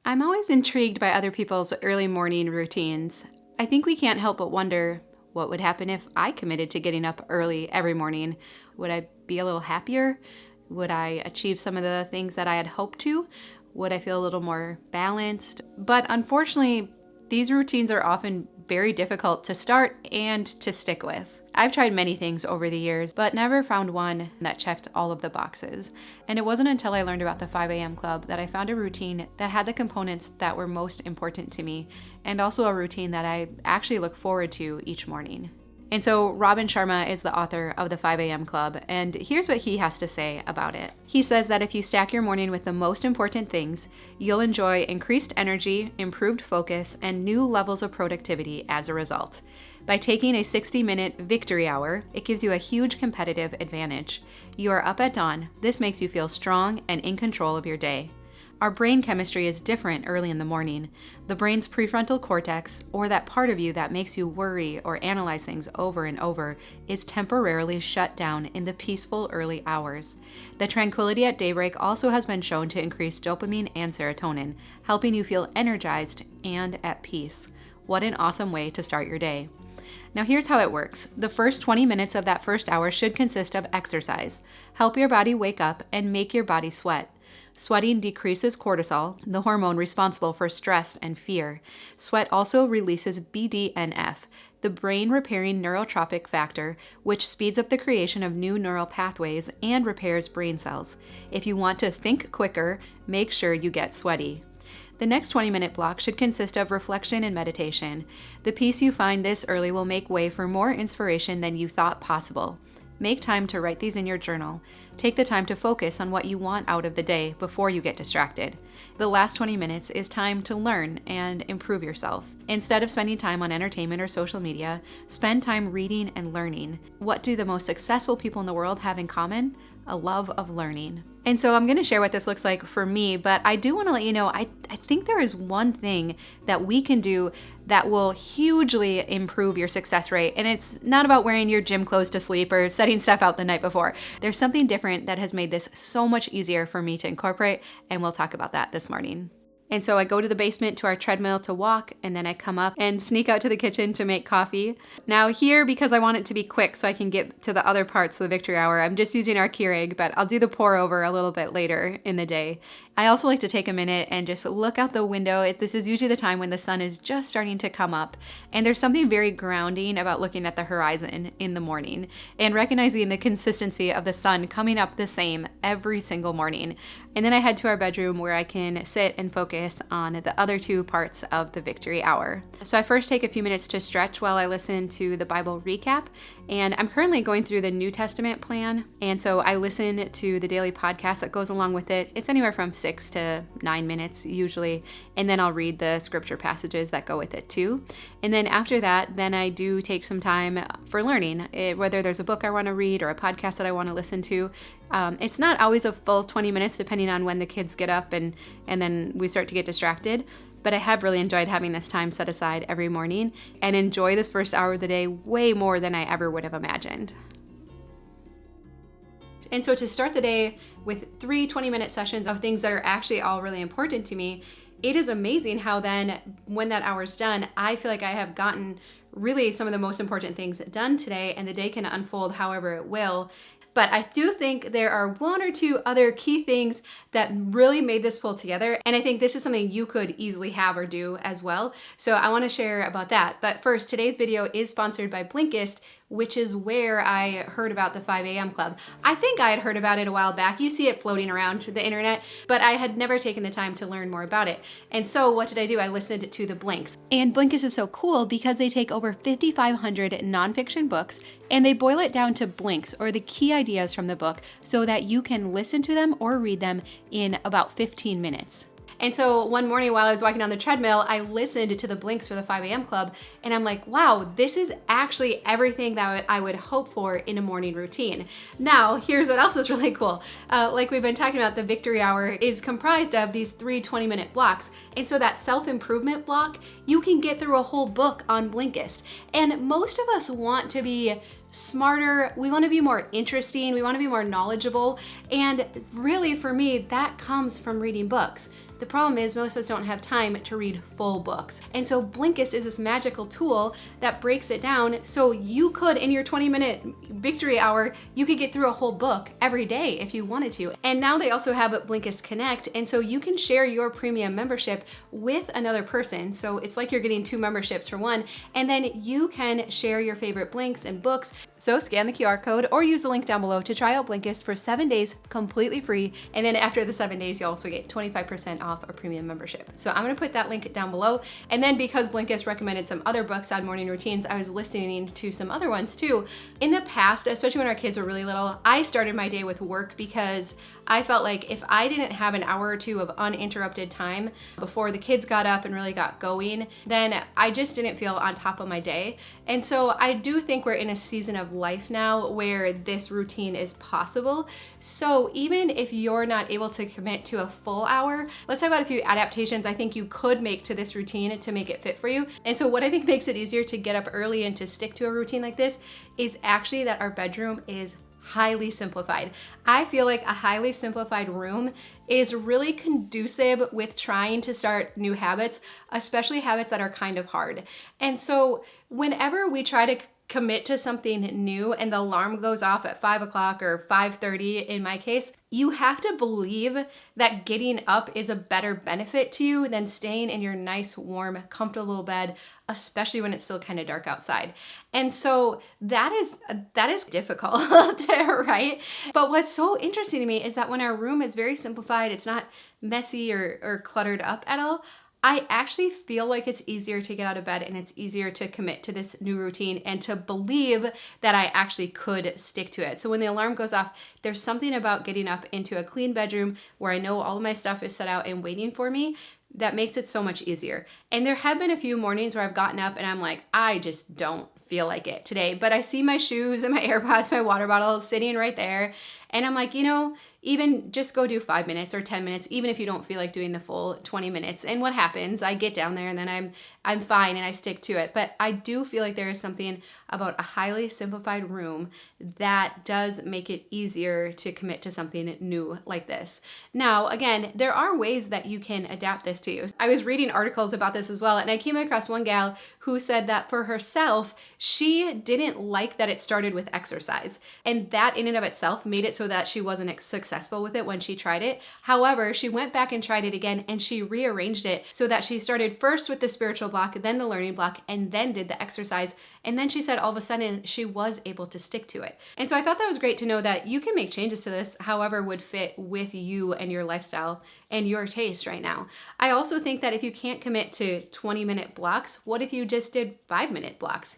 I'm always intrigued by other people's early morning routines. I think we can't help but wonder what would happen if I committed to getting up early every morning. Would I be a little happier? Would I achieve some of the things that I had hoped to? Would I feel a little more balanced? But unfortunately, these routines are often very difficult to start and to stick with. I've tried many things over the years, but never found one that checked all of the boxes. And it wasn't until I learned about the 5 a.m. Club that I found a routine that had the components that were most important to me, and also a routine that I actually look forward to each morning. And so Robin Sharma is the author of the 5 a.m. Club, and here's what he has to say about it. He says that if you stack your morning with the most important things, you'll enjoy increased energy, improved focus, and new levels of productivity as a result. By taking a 60-minute victory hour, it gives you a huge competitive advantage. You are up at dawn. This makes you feel strong and in control of your day. Our brain chemistry is different early in the morning. The brain's prefrontal cortex, or that part of you that makes you worry or analyze things over and over, is temporarily shut down in the peaceful early hours. The tranquility at daybreak also has been shown to increase dopamine and serotonin, helping you feel energized and at peace. What an awesome way to start your day. Now here's how it works. The first 20 minutes of that first hour should consist of exercise. Help your body wake up and make your body sweat. Sweating decreases cortisol, the hormone responsible for stress and fear. Sweat also releases BDNF, the brain repairing neurotrophic factor, which speeds up the creation of new neural pathways and repairs brain cells. If you want to think quicker, make sure you get sweaty. The next 20-minute block should consist of reflection and meditation. The peace you find this early will make way for more inspiration than you thought possible. Make time to write these in your journal. Take the time to focus on what you want out of the day before you get distracted. The last 20 minutes is time to learn and improve yourself. Instead of spending time on entertainment or social media, spend time reading and learning. What do the most successful people in the world have in common? A love of learning. And so I'm going to share what this looks like for me, but I do want to let you know, I think there is one thing that we can do that will hugely improve your success rate. And it's not about wearing your gym clothes to sleep or setting stuff out the night before. There's something different that has made this so much easier for me to incorporate, and we'll talk about that this morning. And so I go to the basement to our treadmill to walk, and then I come up and sneak out to the kitchen to make coffee. Now here, because I want it to be quick so I can get to the other parts of the victory hour, I'm just using our Keurig, but I'll do the pour over a little bit later in the day. I also like to take a minute and just look out the window. This is usually the time when the sun is just starting to come up, and there's something very grounding about looking at the horizon in the morning and recognizing the consistency of the sun coming up the same every single morning. And then I head to our bedroom where I can sit and focus on the other two parts of the victory hour. So I first take a few minutes to stretch while I listen to the Bible recap. And I'm currently going through the New Testament plan. And so I listen to the daily podcast that goes along with it. It's anywhere from 6 to 9 minutes usually. And then I'll read the scripture passages that go with it too. And then after that, then I do take some time for learning, whether there's a book I want to read or a podcast that I want to listen to. It's not always a full 20 minutes depending on when the kids get up and then we start to get distracted. But I have really enjoyed having this time set aside every morning and enjoy this first hour of the day way more than I ever would have imagined. And so to start the day with 3 20-minute sessions of things that are actually all really important to me, it is amazing how then when that hour's done, I feel like I have gotten really some of the most important things done today, and the day can unfold however it will. But I do think there are 1 or 2 other key things that really made this pull together. And I think this is something you could easily have or do as well. So I want to share about that. But first, today's video is sponsored by Blinkist, which is where I heard about the 5 a.m. Club. I think I had heard about it a while back. You see it floating around the internet, but I had never taken the time to learn more about it. And so what did I do? I listened to the Blinks. And Blinkist is so cool because they take over 5,500 nonfiction books and they boil it down to blinks, or the key ideas from the book, so that you can listen to them or read them in about 15 minutes. And so one morning while I was walking on the treadmill, I listened to the Blinks for the 5 a.m. Club, and I'm like, wow, this is actually everything that I would hope for in a morning routine. Now, here's what else is really cool. Like we've been talking about, the victory hour is comprised of these 3 20-minute blocks. And so that self-improvement block, you can get through a whole book on Blinkist. And most of us want to be smarter, we want to be more interesting, we want to be more knowledgeable, and really for me, that comes from reading books. The problem is most of us don't have time to read full books. And so Blinkist is this magical tool that breaks it down so you could, in your 20-minute victory hour, you could get through a whole book every day if you wanted to. And now they also have Blinkist Connect, and so you can share your premium membership with another person. So it's like you're getting 2 memberships for one, and then you can share your favorite blinks and books. So scan the QR code or use the link down below to try out Blinkist for 7 days completely free. And then after the 7 days, you also get 25% off a premium membership. So I'm gonna put that link down below. And then because Blinkist recommended some other books on morning routines, I was listening to some other ones too. In the past, especially when our kids were really little, I started my day with work because I felt like if I didn't have an hour or 2 of uninterrupted time before the kids got up and really got going, then I just didn't feel on top of my day. And so I do think we're in a season of life now where this routine is possible. So even if you're not able to commit to a full hour, let's talk about a few adaptations I think you could make to this routine to make it fit for you. And so what I think makes it easier to get up early and to stick to a routine like this is actually that our bedroom is highly simplified. I feel like a highly simplified room is really conducive with trying to start new habits, especially habits that are kind of hard. And so whenever we try to commit to something new and the alarm goes off at 5 o'clock or 5:30 in my case, you have to believe that getting up is a better benefit to you than staying in your nice, warm, comfortable bed, especially when it's still kind of dark outside. And so that is difficult, right? But what's so interesting to me is that when our room is very simplified, it's not messy or cluttered up at all, I actually feel like it's easier to get out of bed and it's easier to commit to this new routine and to believe that I actually could stick to it. So when the alarm goes off, there's something about getting up into a clean bedroom where I know all of my stuff is set out and waiting for me that makes it so much easier. And there have been a few mornings where I've gotten up and I'm like, I just don't feel like it today. But I see my shoes and my AirPods, my water bottle sitting right there. And I'm like, even just go do 5 minutes or 10 minutes, even if you don't feel like doing the full 20 minutes. And what happens? I get down there and then I'm fine and I stick to it. But I do feel like there is something about a highly simplified room that does make it easier to commit to something new like this. Now, again, there are ways that you can adapt this to you. I was reading articles about this as well, and I came across one gal who said that for herself, she didn't like that it started with exercise. And that in and of itself made it so that she wasn't successful with it when she tried it. However, she went back and tried it again and she rearranged it so that she started first with the spiritual block, then the learning block, and then did the exercise. And then she said all of a sudden she was able to stick to it. And so I thought that was great to know that you can make changes to this however would fit with you and your lifestyle and your taste right now. I also think that if you can't commit to 20-minute blocks, what if you just did 5-minute blocks?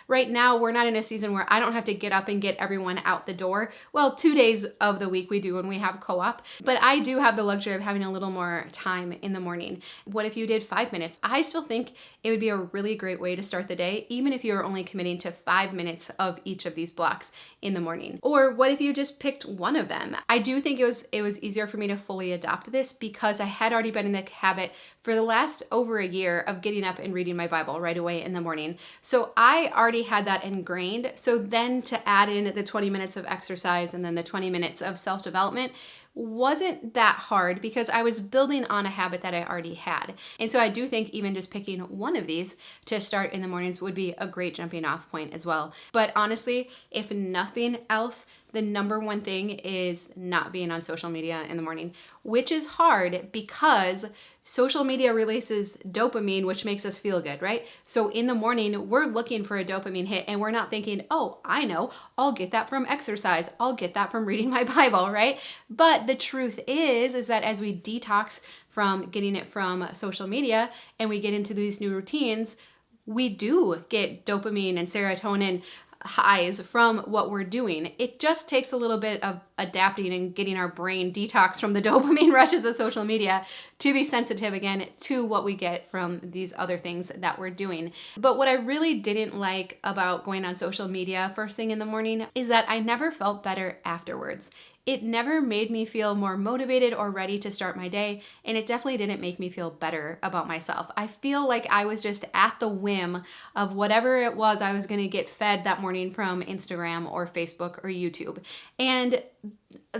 Right now we're not in a season where I don't have to get up and get everyone out the door. Well, 2 days of the week we do when we have co-op, but I do have the luxury of having a little more time in the morning. What if you did 5 minutes? I still think it would be a really great way to start the day, even if you're only committing to 5 minutes of each of these blocks in the morning. Or what if you just picked one of them? I do think it was easier for me to fully adopt this because I had already been in the habit for the last over a year of getting up and reading my Bible right away in the morning. So I already had that ingrained. So then to add in the 20 minutes of exercise and then the 20 minutes of self-development wasn't that hard because I was building on a habit that I already had. And so I do think even just picking one of these to start in the mornings would be a great jumping off point as well. But honestly, if nothing else, the number one thing is not being on social media in the morning, which is hard because social media releases dopamine, which makes us feel good, right? So in the morning, we're looking for a dopamine hit and we're not thinking, oh, I know, I'll get that from exercise. I'll get that from reading my Bible, right? But the truth is that as we detox from getting it from social media and we get into these new routines, we do get dopamine and serotonin highs from what we're doing. It just takes a little bit of adapting and getting our brain detox from the dopamine rushes of social media to be sensitive again to what we get from these other things that we're doing. But what I really didn't like about going on social media first thing in the morning is that I never felt better afterwards. it never made me feel more motivated or ready to start my day, and it definitely didn't make me feel better about myself. I feel like I was just at the whim of whatever it was I was going to get fed that morning from Instagram or Facebook or YouTube. And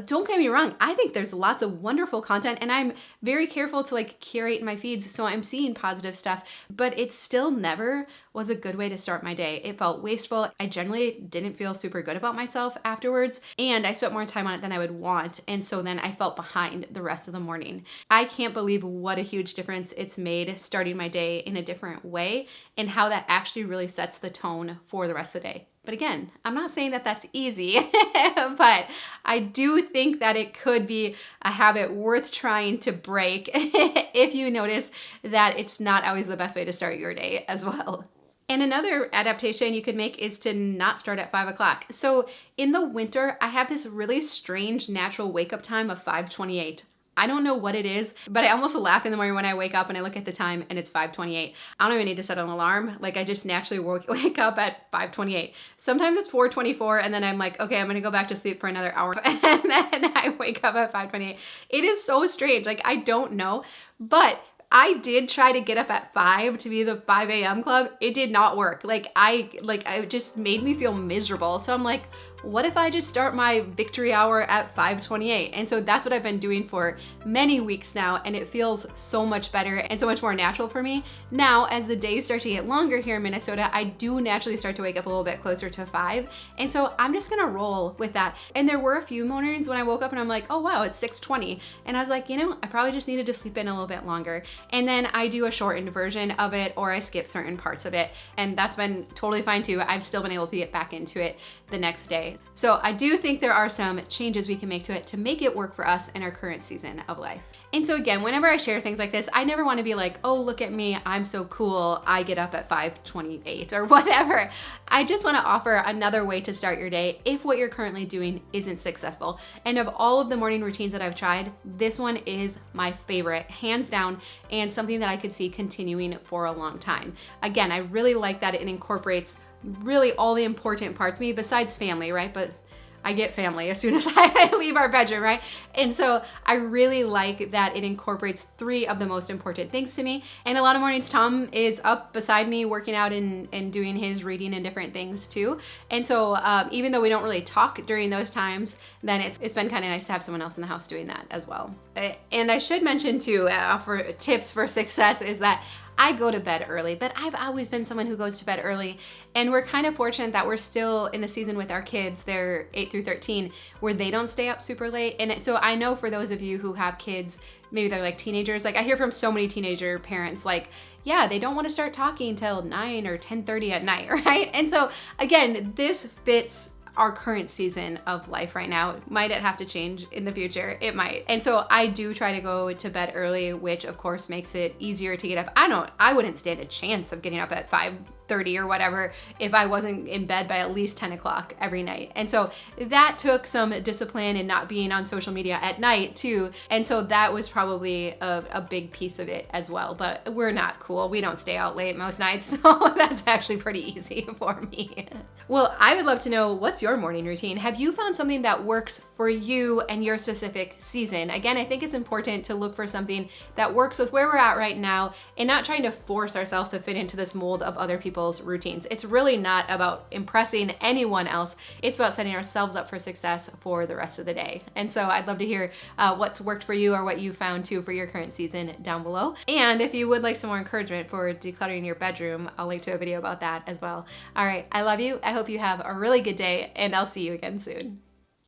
don't get me wrong, I think there's lots of wonderful content, and I'm very careful to like curate my feeds so I'm seeing positive stuff, but it still never was a good way to start my day. It felt wasteful. I generally didn't feel super good about myself afterwards, and I spent more time on it than I would want, and so then I felt behind the rest of the morning. I can't believe what a huge difference it's made starting my day in a different way, and how that actually really sets the tone for the rest of the day. But again, I'm not saying that that's easy, but I do think that it could be a habit worth trying to break if you notice that it's not always the best way to start your day as well. And another adaptation you could make is to not start at 5 o'clock. So in the winter, I have this really strange natural wake up time of 5:28. I don't know what it is, but I almost laugh in the morning when I wake up and I look at the time and it's 5:28. I don't even need to set an alarm. Like, I just naturally wake up at 5:28. Sometimes it's 4:24 and then I'm like, okay, I'm gonna go back to sleep for another hour and then I wake up at 5:28. It is so strange. Like, I don't know, but I did try to get up at 5 to be the 5 a.m. club. It did not work. It just made me feel miserable. So I'm like, what if I just start my victory hour at 5:28? And so that's what I've been doing for many weeks now, and it feels so much better and so much more natural for me. Now, as the days start to get longer here in Minnesota, I do naturally start to wake up a little bit closer to 5. And so I'm just gonna roll with that. And there were a few mornings when I woke up and I'm like, oh wow, it's 6:20. And I was like, I probably just needed to sleep in a little bit longer. And then I do a shortened version of it, or I skip certain parts of it. And that's been totally fine too. I've still been able to get back into it the next day. So I do think there are some changes we can make to it to make it work for us in our current season of life. And so again, whenever I share things like this, I never want to be like, oh, look at me, I'm so cool, I get up at 5:28 or whatever. I just want to offer another way to start your day if what you're currently doing isn't successful. And of all of the morning routines that I've tried, this one is my favorite, hands down, and something that I could see continuing for a long time. Again, I really like that it incorporates really all the important parts of me besides family, right? But I get family as soon as I leave our bedroom, right? And so I really like that it incorporates 3 of the most important things to me. And a lot of mornings, Tom is up beside me working out and doing his reading and different things too. And so even though we don't really talk during those times, then it's been kind of nice to have someone else in the house doing that as well. And I should mention too, for tips for success, is that I go to bed early, but I've always been someone who goes to bed early, and we're kind of fortunate that we're still in the season with our kids. They're 8 through 13, where they don't stay up super late. And so I know for those of you who have kids, maybe they're like teenagers, like I hear from so many teenager parents, like, yeah, they don't want to start talking till 9 or 10:30 at night, right? And so again, this fits our current season of life right now. Might it have to change in the future? It might. And so I do try to go to bed early, which of course makes it easier to get up. I wouldn't stand a chance of getting up at 5:30 or whatever if I wasn't in bed by at least 10 o'clock every night. And so that took some discipline and not being on social media at night too. And so that was probably a big piece of it as well. But we're not cool. We don't stay out late most nights. So that's actually pretty easy for me. Well, I would love to know, what's your morning routine? Have you found something that works for you and your specific season? Again, I think it's important to look for something that works with where we're at right now and not trying to force ourselves to fit into this mold of other people's routines. It's really not about impressing anyone else. It's about setting ourselves up for success for the rest of the day. And so I'd love to hear what's worked for you or what you found too for your current season down below. And if you would like some more encouragement for decluttering your bedroom, I'll link to a video about that as well. All right, I love you. I hope you have a really good day, and I'll see you again soon.